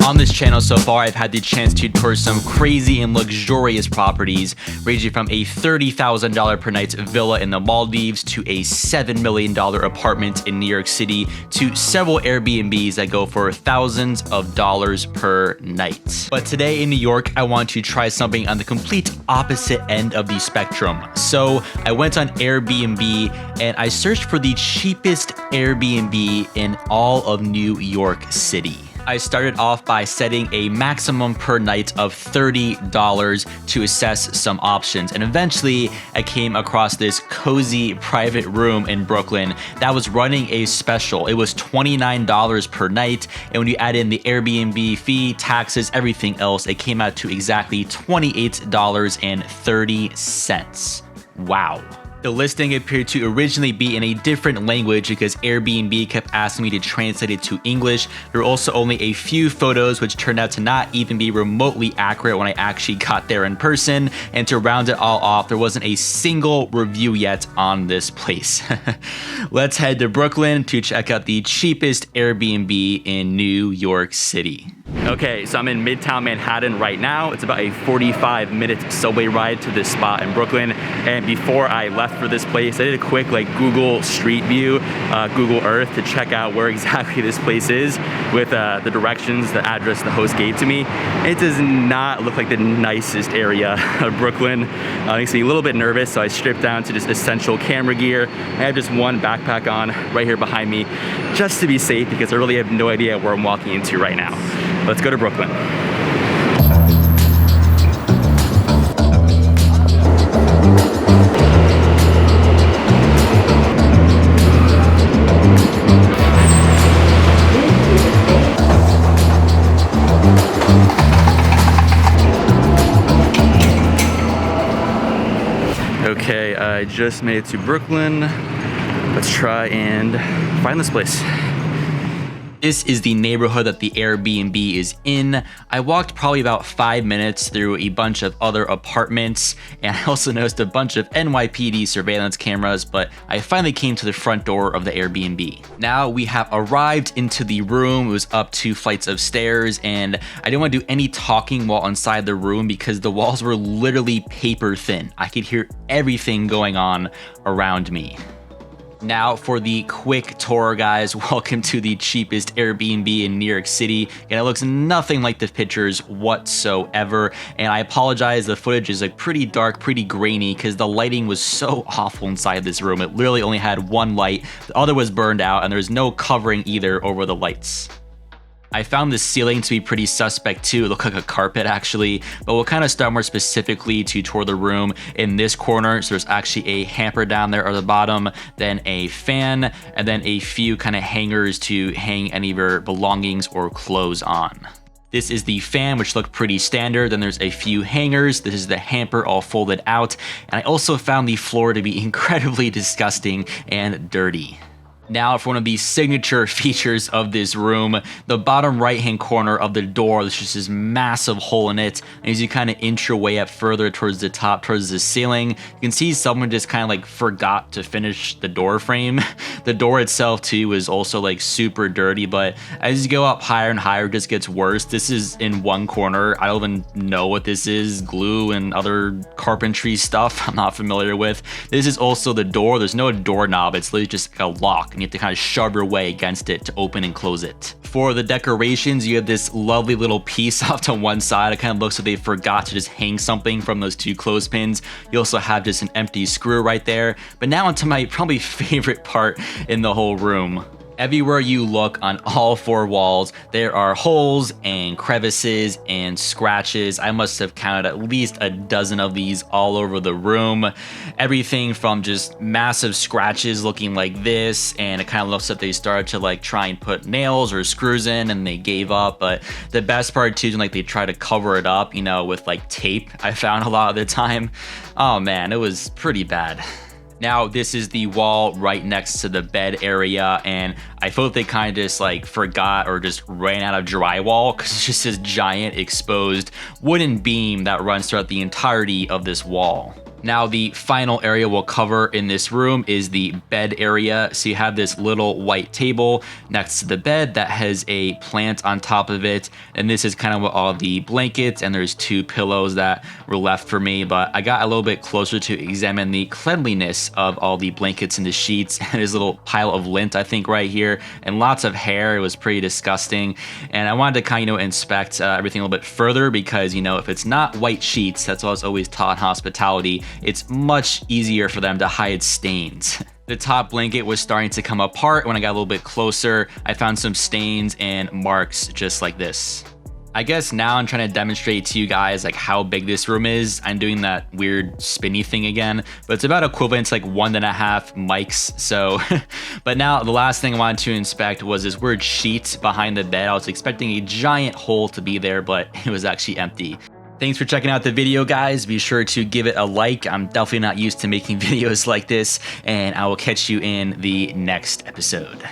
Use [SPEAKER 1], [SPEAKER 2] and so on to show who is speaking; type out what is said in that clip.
[SPEAKER 1] On this channel so far, I've had the chance to tour some crazy and luxurious properties, ranging from a $30,000 per night villa in the Maldives to a $7 million apartment in New York City to several Airbnbs that go for thousands of dollars per night. But today in New York, I want to try something on the complete opposite end of the spectrum. So I went on Airbnb and I searched for the cheapest Airbnb in all of New York City. I started off by setting a maximum per night of $30 to assess some options. And eventually I came across this cozy private room in Brooklyn that was running a special. It was $29 per night. And when you add in the Airbnb fee, taxes, everything else, it came out to exactly $28.30. Wow. The listing appeared to originally be in a different language because Airbnb kept asking me to translate it to English. There were also only a few photos which turned out to not even be remotely accurate when I actually got there in person. And to round it all off, there wasn't a single review yet on this place. Let's head to Brooklyn to check out the cheapest Airbnb in New York City. Okay, so I'm in Midtown Manhattan right now. It's about a 45-minute subway ride to this spot in Brooklyn. And before I left for this place, I did a quick Google Street View, Google Earth to check out where exactly this place is with the directions, the address the host gave to me. It does not look like the nicest area of Brooklyn. Makes me a little bit nervous, so I stripped down to just essential camera gear. I have just one backpack on right here behind me just to be safe because I really have no idea where I'm walking into right now. Let's go to Brooklyn. Okay, I just made it to Brooklyn. Let's try and find this place. This is the neighborhood that the Airbnb is in. I walked probably about 5 minutes through a bunch of other apartments, and I also noticed a bunch of NYPD surveillance cameras, but I finally came to the front door of the Airbnb. Now we have arrived into the room. It was up 2 flights of stairs, and I didn't want to do any talking while inside the room because the walls were literally paper thin. I could hear everything going on around me. Now for the quick tour, guys. Welcome to the cheapest Airbnb in New York City. And it looks nothing like the pictures whatsoever. And I apologize, the footage is pretty dark, pretty grainy because the lighting was so awful inside this room. It literally only had one light. The other was burned out and there's no covering either over the lights. I found the ceiling to be pretty suspect too. It looked like a carpet actually, but we'll kind of start more specifically to tour the room in this corner. So there's actually a hamper down there at the bottom, then a fan, and then a few kind of hangers to hang any of your belongings or clothes on. This is the fan, which looked pretty standard. Then there's a few hangers. This is the hamper all folded out. And I also found the floor to be incredibly disgusting and dirty. Now for one of the signature features of this room, the bottom right-hand corner of the door, there's just this massive hole in it. And as you kind of inch your way up further towards the top, towards the ceiling, you can see someone just kind of forgot to finish the door frame. The door itself too is also super dirty, but as you go up higher and higher, it just gets worse. This is in one corner. I don't even know what this is. Glue and other carpentry stuff I'm not familiar with. This is also the door. There's no doorknob. It's literally just a lock. And you have to kind of shove your way against it to open and close it. For the decorations, you have this lovely little piece off to one side. It kind of looks like they forgot to just hang something from those 2 clothespins. You also have just an empty screw right there. But now onto my probably favorite part in the whole room. Everywhere you look on all 4 walls, there are holes and crevices and scratches. I must have counted at least a dozen of these all over the room. Everything from just massive scratches looking like this, and it kind of looks like they started to try and put nails or screws in and they gave up. But the best part too is they try to cover it up, with tape. I found a lot of the time. Oh man, it was pretty bad. Now, this is the wall right next to the bed area, and I thought they kind of just forgot or just ran out of drywall because it's just this giant exposed wooden beam that runs throughout the entirety of this wall. Now, the final area we'll cover in this room is the bed area. So you have this little white table next to the bed that has a plant on top of it. And this is kind of what all the blankets, and there's 2 pillows that were left for me. But I got a little bit closer to examine the cleanliness of all the blankets and the sheets. And there's a little pile of lint, I think, right here, and lots of hair. It was pretty disgusting. And I wanted to kind of inspect everything a little bit further because, if it's not white sheets, that's what I was always taught in hospitality, it's much easier for them to hide stains. The top blanket was starting to come apart. When I got a little bit closer, I found some stains and marks just like this. I guess now I'm trying to demonstrate to you guys like how big this room is. I'm doing that weird spinny thing again, but it's about equivalent to like 1.5 mics. So, but now the last thing I wanted to inspect was this weird sheet behind the bed. I was expecting a giant hole to be there, but it was actually empty. Thanks for checking out the video, guys. Be sure to give it a like. I'm definitely not used to making videos like this, and I will catch you in the next episode.